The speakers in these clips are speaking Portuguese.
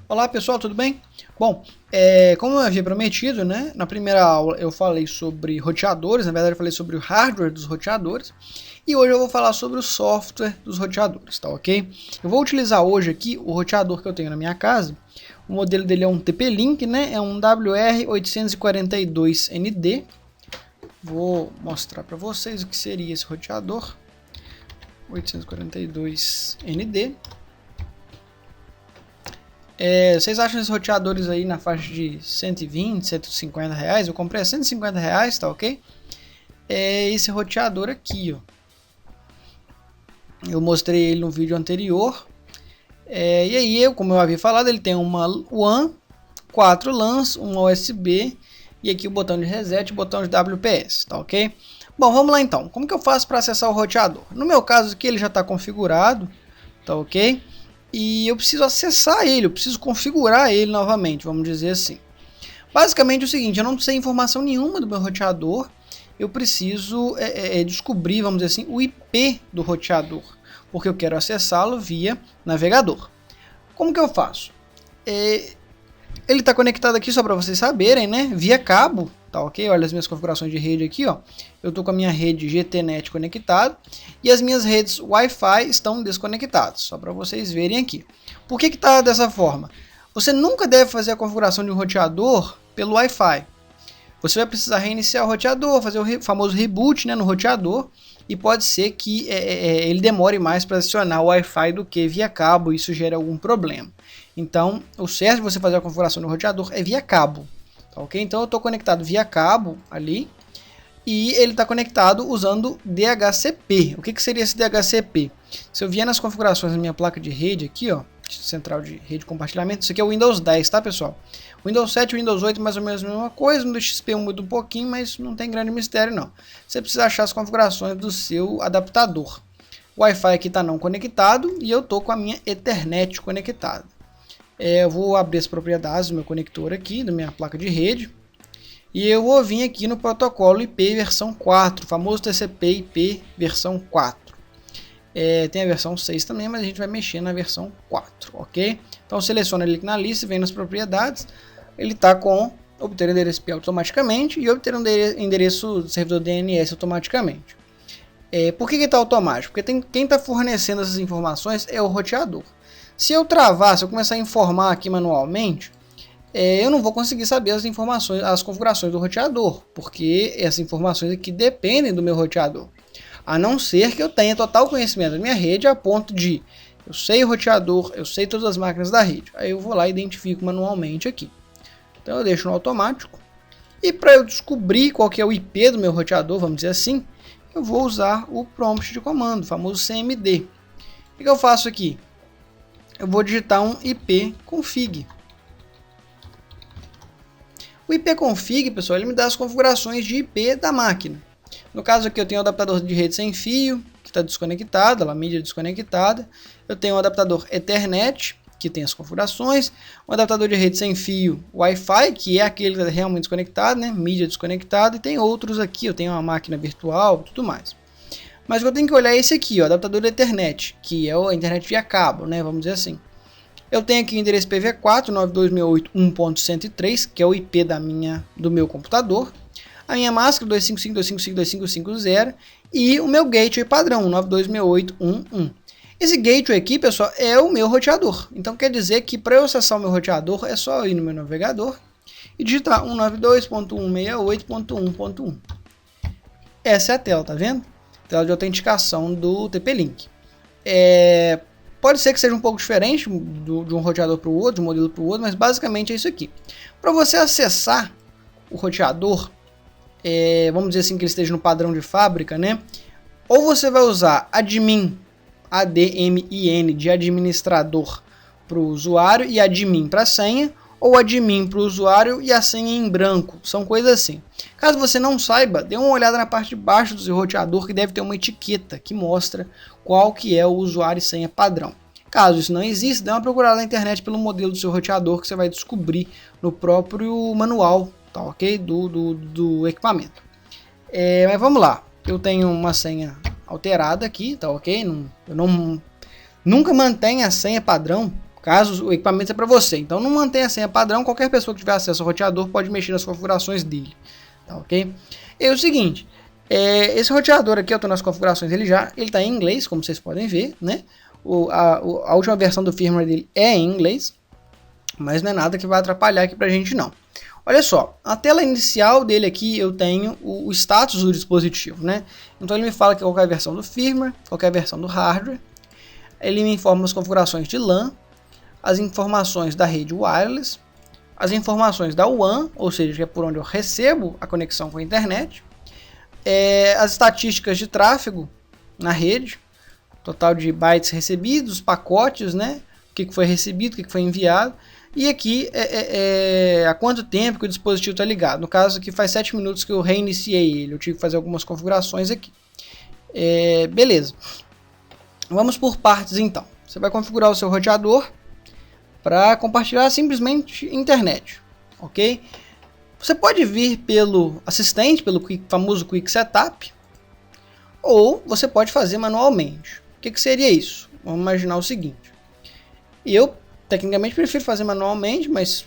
Olá pessoal, tudo bem? Bom, como eu havia prometido, né, na primeira aula eu falei sobre roteadores, na verdade eu falei sobre o hardware dos roteadores, e hoje eu vou falar sobre o software dos roteadores, tá ok? Eu vou utilizar hoje aqui o roteador que eu tenho na minha casa, o modelo dele é um TP-Link, né, é um WR842ND, vou mostrar para vocês o que seria esse roteador, 842ND. Vocês acham esses roteadores aí na faixa de 120, 150 reais? Eu comprei a 150 reais, tá ok? É esse roteador aqui, ó. Eu mostrei ele no vídeo anterior. E aí, como eu havia falado, ele tem uma WAN, 4 LANs, uma USB e aqui o botão de reset e o botão de WPS, tá ok? Bom, vamos lá então. Como que eu faço para acessar o roteador? No meu caso aqui ele já está configurado, tá ok? E eu preciso acessar ele, eu preciso configurar ele novamente, vamos dizer assim. Basicamente é o seguinte, eu não sei informação nenhuma do meu roteador, eu preciso descobrir, vamos dizer assim, o IP do roteador, porque eu quero acessá-lo via navegador. Como que eu faço? Ele está conectado aqui, só para vocês saberem, né, via cabo, tá ok? Olha as minhas configurações de rede aqui, ó. Eu estou com a minha rede GTNet conectada e as minhas redes Wi-Fi estão desconectadas, só para vocês verem aqui. Por que está dessa forma? Você nunca deve fazer a configuração de um roteador pelo Wi-Fi. Você vai precisar reiniciar o roteador, fazer o famoso reboot, né, no roteador, e pode ser que ele demore mais para acionar o Wi-Fi do que via cabo, e isso gera algum problema. Então, o certo de você fazer a configuração do roteador é via cabo, tá ok? Então, eu estou conectado via cabo ali, e ele está conectado usando DHCP. O que seria esse DHCP? Se eu vier nas configurações da minha placa de rede aqui, ó, central de rede de compartilhamento, isso aqui é o Windows 10, tá pessoal? Windows 7 e Windows 8 mais ou menos a mesma coisa, no XP muda um pouquinho, mas não tem grande mistério não. Você precisa achar as configurações do seu adaptador. O Wi-Fi aqui está não conectado e eu estou com a minha Ethernet conectada. Eu vou abrir as propriedades do meu conector aqui, da minha placa de rede. E eu vou vir aqui no protocolo IP versão 4, o famoso TCP/IP versão 4. Tem a versão 6 também, mas a gente vai mexer na versão 4, ok? Então seleciona ele aqui na lista, vem nas propriedades, ele está com obter endereço IP automaticamente e obter um endereço do servidor DNS automaticamente. Por que está automático? Porque quem está fornecendo essas informações é o roteador. Se eu travar, se eu começar a informar aqui manualmente, eu não vou conseguir saber as informações, as configurações do roteador, porque essas informações aqui dependem do meu roteador. A não ser que eu tenha total conhecimento da minha rede a ponto de eu sei o roteador, eu sei todas as máquinas da rede. Aí eu vou lá e identifico manualmente aqui. Então eu deixo no automático. E para eu descobrir qual que é o IP do meu roteador, vamos dizer assim, eu vou usar o prompt de comando, o famoso CMD. O que eu faço aqui? Eu vou digitar um ipconfig. O ipconfig, pessoal, ele me dá as configurações de IP da máquina. No caso aqui eu tenho o adaptador de rede sem fio, que está desconectado, a mídia desconectada. Eu tenho o adaptador Ethernet, que tem as configurações. Um adaptador de rede sem fio Wi-Fi, que é aquele que está realmente desconectado, né? Mídia desconectada. E tem outros aqui, eu tenho uma máquina virtual e tudo mais. Mas o que eu tenho que olhar é esse aqui, ó, adaptador de Ethernet, que é a internet via cabo, né? Vamos dizer assim. Eu tenho aqui o endereço IPv4 92.168.1.103, que é o IP do meu computador. A minha máscara 255.255.255.0 e o meu gateway padrão 92.168.1.1. Esse gateway aqui, pessoal, é o meu roteador. Então quer dizer que para eu acessar o meu roteador é só ir no meu navegador e digitar 192.168.1.1. Essa é a tela, tá vendo? Tela de autenticação do TP-Link. Pode ser que seja um pouco diferente de um roteador para o outro, de um modelo para o outro, mas basicamente é isso aqui. Para você acessar o roteador, vamos dizer assim que ele esteja no padrão de fábrica, né? Ou você vai usar admin, ADMIN, de administrador para o usuário e admin para a senha, ou admin para o usuário e a senha em branco, são coisas assim. Caso você não saiba, dê uma olhada na parte de baixo do seu roteador que deve ter uma etiqueta que mostra qual que é o usuário e senha padrão. Caso isso não exista, dê uma procurada na internet pelo modelo do seu roteador que você vai descobrir no próprio manual, tá ok? Do equipamento. Mas vamos lá, eu tenho uma senha alterada aqui, tá ok? Eu nunca mantenho a senha padrão. caso o equipamento é para você. Então não mantenha a senha padrão, qualquer pessoa que tiver acesso ao roteador pode mexer nas configurações dele, tá ok? É o seguinte, esse roteador aqui, eu estou nas configurações, ele está em inglês, como vocês podem ver, né? A última versão do firmware dele é em inglês, mas não é nada que vai atrapalhar aqui pra gente não. Olha só, a tela inicial dele aqui eu tenho o status do dispositivo, né? Então ele me fala que qual é a versão do firmware, qual é a versão do hardware, ele me informa as configurações de LAN, as informações da rede wireless, as informações da WAN, ou seja, que é por onde eu recebo a conexão com a internet, as estatísticas de tráfego na rede, total de bytes recebidos, pacotes, né? O que foi recebido, o que foi enviado. E aqui há quanto tempo que o dispositivo está ligado. No caso aqui faz 7 minutos que eu reiniciei ele. Eu tive que fazer algumas configurações aqui. Beleza. Vamos por partes então. Você vai configurar o seu roteador para compartilhar simplesmente internet. Ok? Você pode vir pelo assistente, pelo famoso Quick Setup. Ou você pode fazer manualmente. O que seria isso? Vamos imaginar o seguinte. Eu tecnicamente prefiro fazer manualmente, mas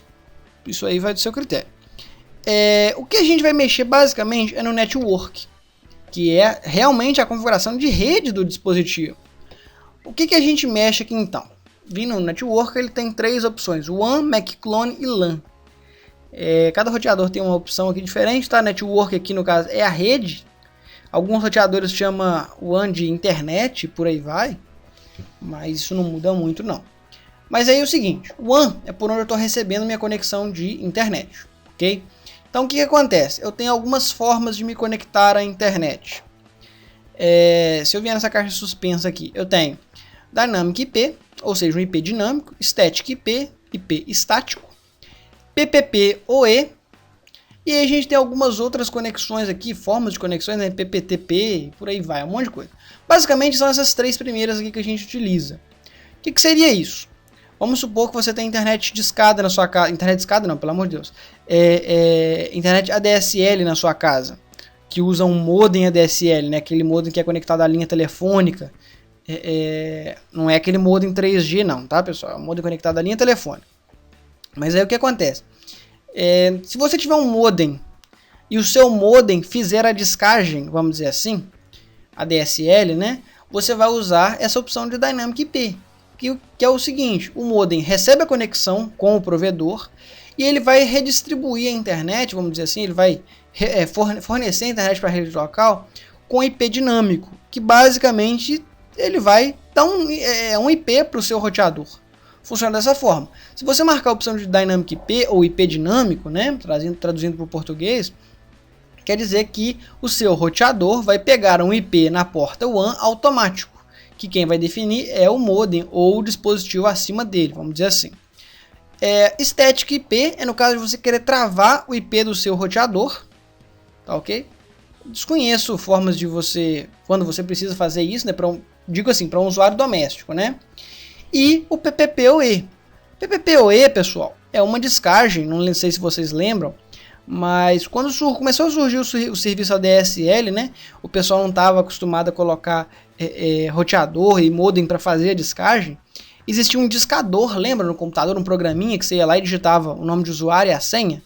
isso aí vai do seu critério. O que a gente vai mexer basicamente é no network, que é realmente a configuração de rede do dispositivo. O que a gente mexe aqui então? Vindo no network, ele tem 3 opções: WAN, MAC clone e LAN. Cada roteador tem uma opção aqui diferente, tá? Network aqui no caso é a rede. Alguns roteadores chamam WAN de internet, por aí vai, mas isso não muda muito não. Mas aí é o seguinte, o WAN é por onde eu estou recebendo minha conexão de internet, ok? Então o que acontece? Eu tenho algumas formas de me conectar à internet. Se eu vier nessa caixa suspensa aqui, eu tenho Dynamic IP, ou seja, um IP dinâmico, Static IP, IP estático, PPPoE, e aí a gente tem algumas outras conexões aqui, formas de conexões, né? PPTP, por aí vai, um monte de coisa. Basicamente são essas 3 primeiras aqui que a gente utiliza. O que seria isso? Vamos supor que você tem internet discada na sua casa. Internet discada não, pelo amor de Deus. Internet ADSL na sua casa. Que usa um modem ADSL, né? Aquele modem que é conectado à linha telefônica. Não é aquele modem 3G não, tá pessoal? É um modem conectado à linha telefônica. Mas aí o que acontece? Se você tiver um modem e o seu modem fizer a descagem, vamos dizer assim, ADSL, né? Você vai usar essa opção de Dynamic IP. Que é o seguinte, o modem recebe a conexão com o provedor e ele vai redistribuir a internet, vamos dizer assim, ele vai fornecer a internet para a rede local com IP dinâmico, que basicamente ele vai dar um IP para o seu roteador. Funciona dessa forma. Se você marcar a opção de Dynamic IP ou IP dinâmico, né, traduzindo para o português, quer dizer que o seu roteador vai pegar um IP na porta WAN automático, que quem vai definir é o modem ou o dispositivo acima dele, vamos dizer assim. Static IP é no caso de você querer travar o IP do seu roteador, tá ok? Desconheço formas de você, quando você precisa fazer isso, né, digo assim, para um usuário doméstico, né? E o PPPoE. PPPoE, pessoal, é uma descagem, não sei se vocês lembram, mas quando começou a surgir o serviço ADSL, né, o pessoal não estava acostumado a colocar roteador e modem para fazer a descagem. Existia um discador, lembra, no computador, um programinha que você ia lá e digitava o nome de usuário e a senha.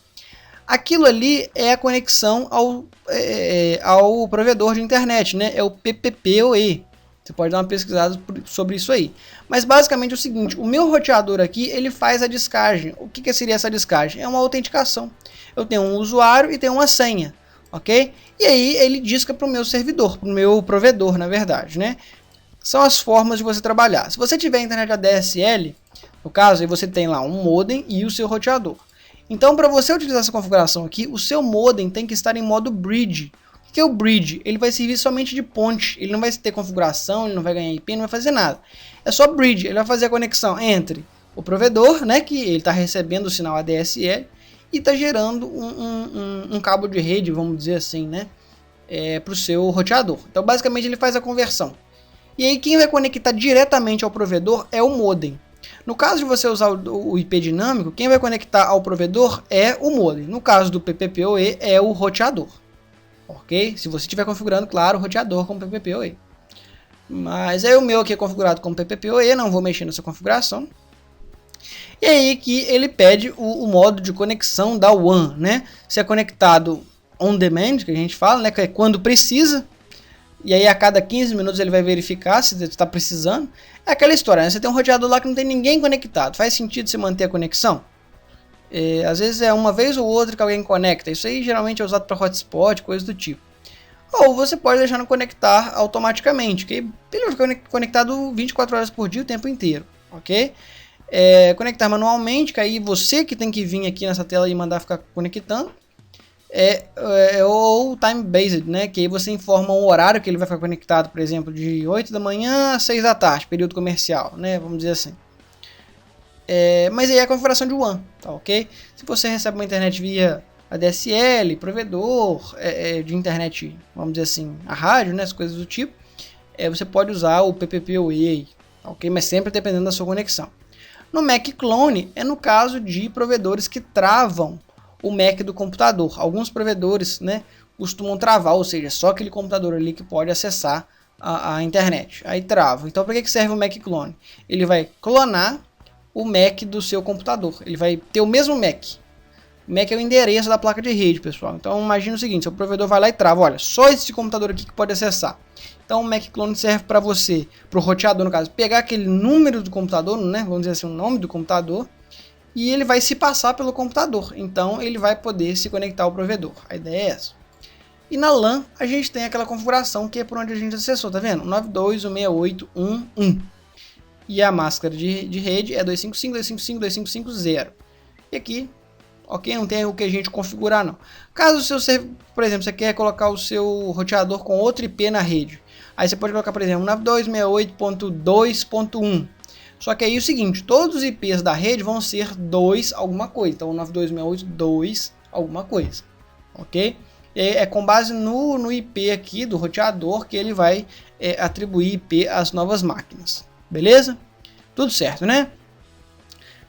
Aquilo ali é a conexão ao provedor de internet, né? É o PPPoE. Você pode dar uma pesquisada sobre isso aí. Mas basicamente é o seguinte, o meu roteador aqui, ele faz a descagem. O que seria essa descagem? É uma autenticação. Eu tenho um usuário e tenho uma senha, ok? E aí ele disca para o meu servidor, para o meu provedor, na verdade, né? São as formas de você trabalhar. Se você tiver internet ADSL, no caso, aí você tem lá um modem e o seu roteador. Então, para você utilizar essa configuração aqui, o seu modem tem que estar em modo bridge. O que é o bridge? Ele vai servir somente de ponte, ele não vai ter configuração, ele não vai ganhar IP, não vai fazer nada. É só bridge, ele vai fazer a conexão entre o provedor, né, que ele está recebendo o sinal ADSL, e está gerando um cabo de rede, vamos dizer assim, né, para o seu roteador. Então, basicamente, ele faz a conversão. E aí, quem vai conectar diretamente ao provedor é o modem. No caso de você usar o IP dinâmico, quem vai conectar ao provedor é o modem. No caso do PPPoE, é o roteador. Ok? Se você estiver configurando, claro, o roteador com PPPoE. Mas aí o meu aqui é configurado com PPPoE, não vou mexer nessa configuração. E aí que ele pede o modo de conexão da WAN, né? Se é conectado on demand, que a gente fala, né? Que é quando precisa. E aí a cada 15 minutos ele vai verificar se está precisando. É aquela história, né? Você tem um roteador lá que não tem ninguém conectado. Faz sentido você manter a conexão? Às vezes é uma vez ou outra que alguém conecta. Isso aí geralmente é usado para hotspot, coisa do tipo. Ou você pode deixar no conectar automaticamente, que ele vai ficar conectado 24 horas por dia o tempo inteiro, ok? Conectar manualmente, que aí você que tem que vir aqui nessa tela e mandar ficar conectando. Ou time-based, né? Que aí você informa o horário que ele vai ficar conectado, por exemplo, de 8 da manhã a 6 da tarde, período comercial, né? Vamos dizer assim. Mas aí é a configuração de WAN, tá ok? Se você recebe uma internet via ADSL, provedor de internet, vamos dizer assim, a rádio, né? As coisas do tipo, você pode usar o PPPoE, tá ok? Mas sempre dependendo da sua conexão. No Mac Clone é no caso de provedores que travam o Mac do computador. Alguns provedores, né, costumam travar, ou seja, só aquele computador ali que pode acessar a internet. Aí trava. Então, para que serve o Mac Clone? Ele vai clonar o Mac do seu computador. Ele vai ter o mesmo Mac. O Mac é o endereço da placa de rede, pessoal. Então, imagina o seguinte, seu provedor vai lá e trava. Olha, só esse computador aqui que pode acessar. Então, o Mac Clone serve para você, para o roteador, no caso, pegar aquele número do computador, né, vamos dizer assim, o nome do computador, e ele vai se passar pelo computador. Então, ele vai poder se conectar ao provedor. A ideia é essa. E na LAN, a gente tem aquela configuração que é por onde a gente acessou, tá vendo? 92.168.1.1. E a máscara de rede é 255.255.255.0. E aqui, ok, não tem o que a gente configurar não. Caso o seu, por exemplo, você quer colocar o seu roteador com outro IP na rede, aí você pode colocar, por exemplo, 92.68.2.1. Só que aí é o seguinte, todos os IPs da rede vão ser 2 alguma coisa. Então 92.68.2 alguma coisa, ok? É com base no IP aqui do roteador que ele vai atribuir IP às novas máquinas. Beleza? Tudo certo, né?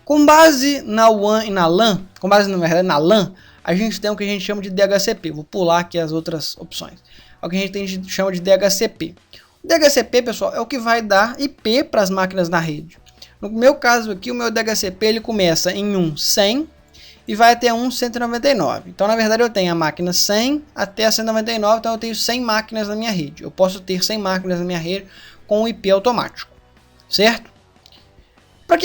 Com base na WAN e na LAN, com base na verdade na LAN, a gente tem o que a gente chama de DHCP. Vou pular aqui as outras opções. É o que a gente chama de DHCP. O DHCP, pessoal, é o que vai dar IP para as máquinas na rede. No meu caso aqui, o meu DHCP ele começa em um 100 e vai até um 199. Então, na verdade, eu tenho a máquina 100 até a 199, então eu tenho 100 máquinas na minha rede. Eu posso ter 100 máquinas na minha rede com o IP automático, certo? Por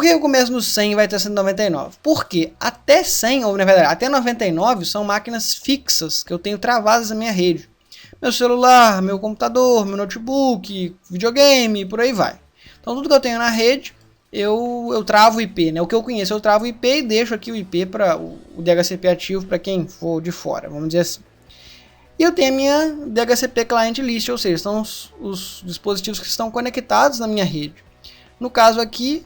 que eu começo no 100 e vai até 199? Porque até 100, ou na verdade, até 99 são máquinas fixas que eu tenho travadas na minha rede. Meu celular, meu computador, meu notebook, videogame, por aí vai. Então tudo que eu tenho na rede, eu travo o IP, né? O que eu conheço, eu travo o IP e deixo aqui o IP para o DHCP ativo para quem for de fora, vamos dizer assim. E eu tenho a minha DHCP Client List, ou seja, são os dispositivos que estão conectados na minha rede. No caso aqui,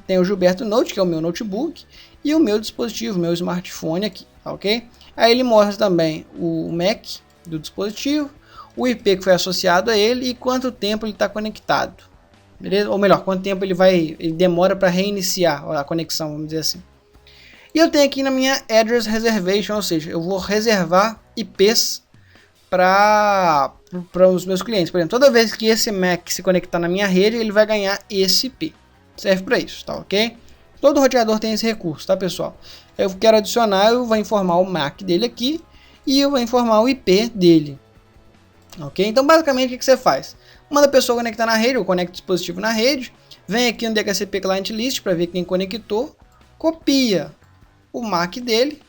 tem o Gilberto Note, que é o meu notebook, e o meu dispositivo, meu smartphone aqui, ok? Aí ele mostra também o MAC do dispositivo, o IP que foi associado a ele e quanto tempo ele está conectado, beleza? Ou melhor, quanto tempo ele demora para reiniciar a conexão, vamos dizer assim. E eu tenho aqui na minha Address Reservation, ou seja, eu vou reservar IPs para os meus clientes. Por exemplo, toda vez que esse Mac se conectar na minha rede, ele vai ganhar esse IP. Serve para isso, tá ok? Todo roteador tem esse recurso, tá pessoal? Eu quero adicionar, eu vou informar o MAC dele aqui e eu vou informar o IP dele. Ok? Então basicamente o que você faz? Manda a pessoa conectar na rede, ou conecta o dispositivo na rede, vem aqui no DHCP Client List para ver quem conectou, copia o MAC dele,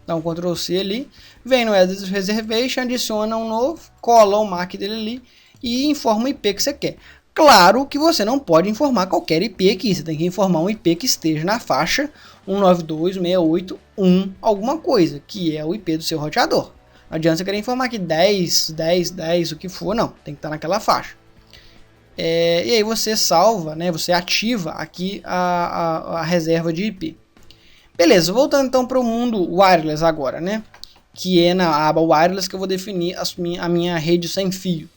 dá um Ctrl C ali, vem no Address Reservation, adiciona um novo, cola o MAC dele ali e informa o IP que você quer. Claro que você não pode informar qualquer IP aqui, você tem que informar um IP que esteja na faixa 192.168.1 alguma coisa, que é o IP do seu roteador. Não adianta você querer informar aqui 10, 10, 10, o que for, não, tem que estar naquela faixa. E aí você salva, né, você ativa aqui a reserva de IP. Beleza, voltando então para o mundo wireless agora, né? Que é na aba wireless que eu vou definir a minha rede sem fio.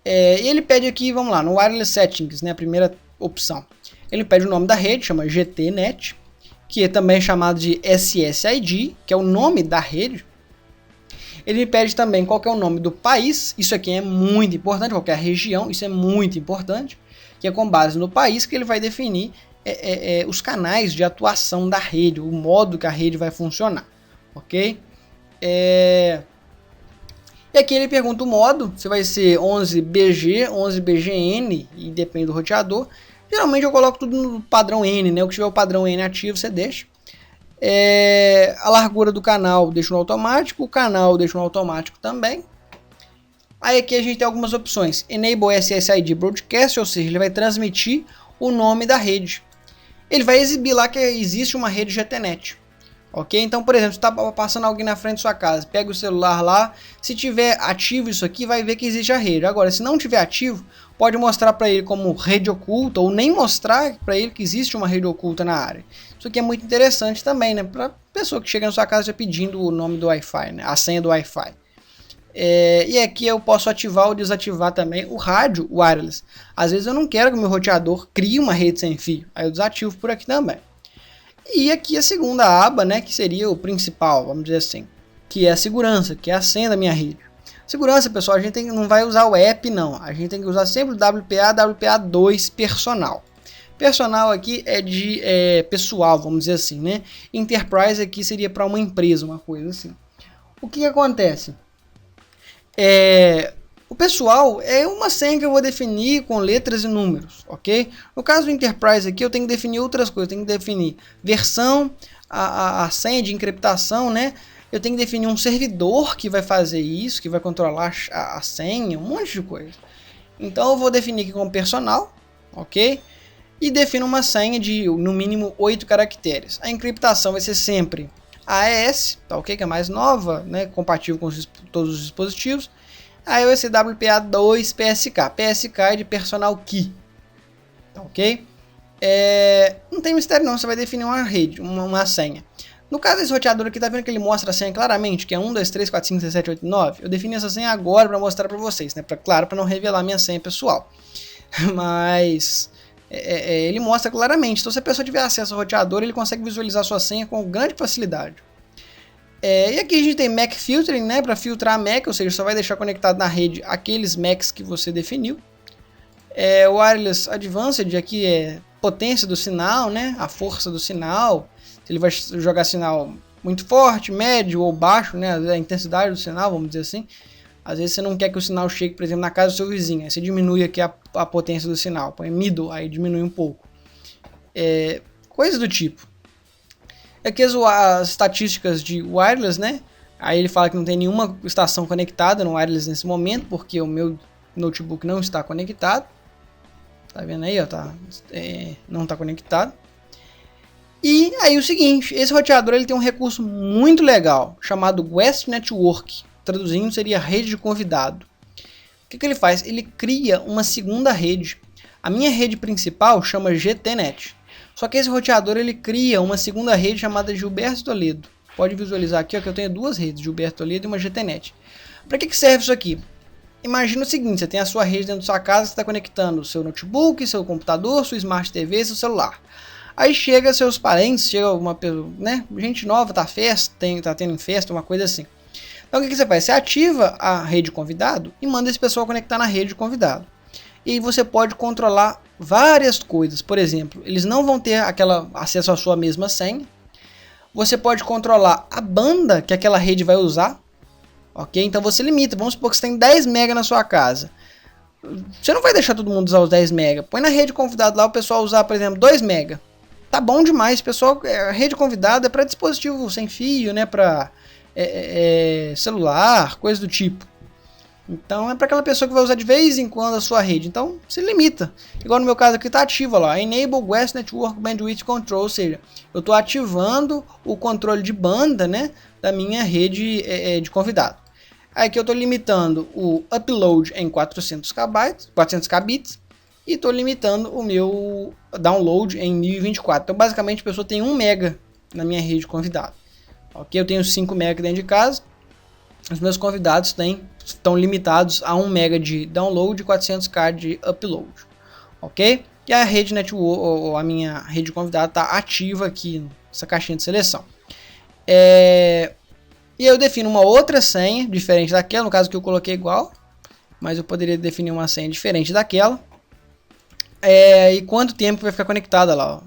E ele pede aqui, vamos lá, no wireless settings, né? A primeira opção. Ele pede o nome da rede, chama GTNet, que também é chamado de SSID, que é o nome da rede. Ele pede também qual que é o nome do país, isso aqui é muito importante, qual que é a região, isso é muito importante. que é com base no país que ele vai definir os canais de atuação da rede, o modo que a rede vai funcionar, ok? E aqui ele pergunta o modo, se vai ser 11BG, 11BGN, e depende do roteador. Geralmente eu coloco tudo no padrão N, né? O que tiver o padrão N ativo você deixa. A largura do canal deixa no automático, o canal deixa no automático também. Aí aqui a gente tem algumas opções. Enable SSID Broadcast, ou seja, ele vai transmitir o nome da rede. Ele vai exibir lá que existe uma rede GTNet. Ok? Então, por exemplo, se está passando alguém na frente da sua casa, pega o celular lá, se tiver ativo isso aqui, vai ver que existe a rede. Agora, se não tiver ativo, pode mostrar para ele como rede oculta, ou nem mostrar para ele que existe uma rede oculta na área. Isso aqui é muito interessante também, né? Para pessoa que chega na sua casa já pedindo o nome do Wi-Fi, né? A senha do Wi-Fi. E aqui eu posso ativar ou desativar também o rádio wireless. Às vezes eu não quero que o meu roteador crie uma rede sem fio, aí eu desativo por aqui também. E aqui a segunda aba, né, que seria o principal, vamos dizer assim, que é a segurança, que é a senha da minha rede. Segurança, pessoal, a gente não vai usar o app não, a gente tem que usar sempre o WPA2 personal. Personal aqui é de pessoal, vamos dizer assim, né? Enterprise aqui seria para uma empresa, uma coisa assim. O que acontece? O pessoal é uma senha que eu vou definir com letras e números, ok? No caso do Enterprise aqui eu tenho que definir outras coisas, eu tenho que definir versão, a senha de encriptação, né? Eu tenho que definir um servidor que vai fazer isso, que vai controlar a senha, um monte de coisa. Então eu vou definir aqui como personal, ok? E defino uma senha de no mínimo 8 caracteres. A encriptação vai ser sempre AES, tá ok? Que é mais nova, né? Compatível com todos os dispositivos. Aí vai ser WPA2 PSK. PSK é de Personal Key, tá ok? Não tem mistério não, você vai definir uma rede, uma senha. No caso desse roteador aqui, tá vendo que ele mostra a senha claramente, que é 1, 2, 3, 4, 5, 6, 7, 8, 9. Eu defini essa senha agora para mostrar para vocês, né? Claro, para não revelar minha senha pessoal. Mas ele mostra claramente. Então se a pessoa tiver acesso ao roteador, ele consegue visualizar a sua senha com grande facilidade. E aqui a gente tem MAC Filtering, né, para filtrar a MAC, ou seja, só vai deixar conectado na rede aqueles MACs que você definiu. O Wireless Advanced aqui é potência do sinal, né, a força do sinal, se ele vai jogar sinal muito forte, médio ou baixo, né, a intensidade do sinal, vamos dizer assim. Às vezes você não quer que o sinal chegue, por exemplo, na casa do seu vizinho, aí você diminui aqui a potência do sinal, põe middle, aí diminui um pouco. Coisas do tipo. Aqui as estatísticas de wireless, né? Aí ele fala que não tem nenhuma estação conectada no wireless nesse momento, porque o meu notebook não está conectado. Tá vendo aí, ó? Não está conectado. E aí o seguinte, esse roteador ele tem um recurso muito legal, chamado Guest Network. Traduzindo seria rede de convidado. O que ele faz? Ele cria uma segunda rede. A minha rede principal chama GTNet. Só que esse roteador ele cria uma segunda rede chamada Gilberto Toledo. Pode visualizar aqui ó, que eu tenho duas redes, Gilberto Toledo e uma GTNet. Para que serve isso aqui? Imagina o seguinte, você tem a sua rede dentro da sua casa que está conectando o seu notebook, seu computador, sua Smart TV, seu celular. Aí chega seus parentes, chega uma né, gente nova, tá tendo festa, uma coisa assim. Então o que você faz? Você ativa a rede convidado e manda esse pessoal conectar na rede convidado. E você pode controlar várias coisas. Por exemplo, eles não vão ter acesso à sua mesma senha. Você pode controlar a banda que aquela rede vai usar. Ok? Então você limita. Vamos supor que você tem 10 MB na sua casa. Você não vai deixar todo mundo usar os 10 MB. Põe na rede convidado lá o pessoal usar, por exemplo, 2 MB. Tá bom demais, pessoal. A rede convidada é para dispositivo sem fio, né? Para celular, coisa do tipo. Então é para aquela pessoa que vai usar de vez em quando a sua rede. Então se limita. Igual no meu caso aqui está ativo lá, Enable Guest Network Bandwidth Control, ou seja, eu estou ativando o controle de banda, né, da minha rede de convidado. Aí aqui eu estou limitando o upload em 400 kbps e estou limitando o meu download em 1024. Então basicamente a pessoa tem 1 MB na minha rede convidado. Ok, eu tenho 5 MB dentro de casa. Os meus convidados estão limitados a 1 MB de download e 400k de upload, ok? E a rede network, ou a minha rede convidada está ativa aqui nessa caixinha de seleção. E eu defino uma outra senha diferente daquela, no caso que eu coloquei igual, mas eu poderia definir uma senha diferente daquela. e quanto tempo vai ficar conectada lá, ó.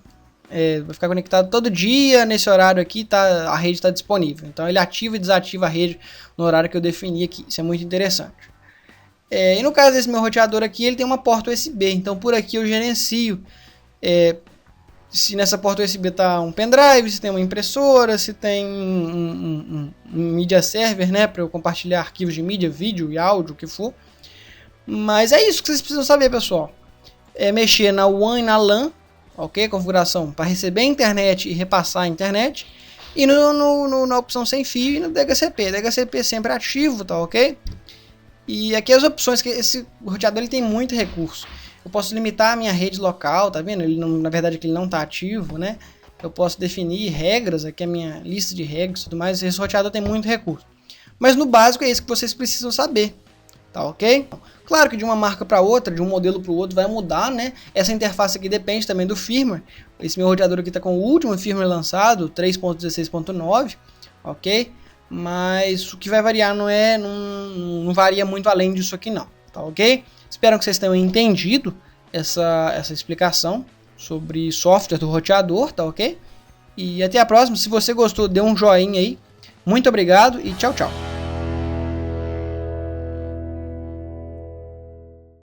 Vai ficar conectado todo dia, nesse horário aqui a rede está disponível. Então ele ativa e desativa a rede no horário que eu defini aqui. Isso é muito interessante. E no caso desse meu roteador aqui, ele tem uma porta USB. Então por aqui eu gerencio se nessa porta USB está um pendrive, se tem uma impressora, se tem um media server, né, para eu compartilhar arquivos de mídia, vídeo e áudio, o que for. Mas é isso que vocês precisam saber, pessoal. Mexer na WAN e na LAN, ok? Configuração para receber a internet e repassar a internet. E na opção sem fio e no DHCP. DHCP sempre ativo, tá ok? E aqui as opções, que esse roteador ele tem muito recurso. Eu posso limitar a minha rede local, tá vendo? Ele não, na verdade aqui ele não está ativo, né? Eu posso definir regras, aqui é a minha lista de regras e tudo mais. Esse roteador tem muito recurso. Mas no básico é isso que vocês precisam saber. Tá ok? Claro que de uma marca para outra, de um modelo para o outro vai mudar, né? Essa interface aqui depende também do firmware. Esse meu roteador aqui está com o último firmware lançado, 3.16.9, ok? Mas o que vai variar não varia muito além disso aqui não, tá ok? Espero que vocês tenham entendido essa explicação sobre software do roteador, tá ok? E até a próxima. Se você gostou, dê um joinha aí. Muito obrigado e tchau, tchau.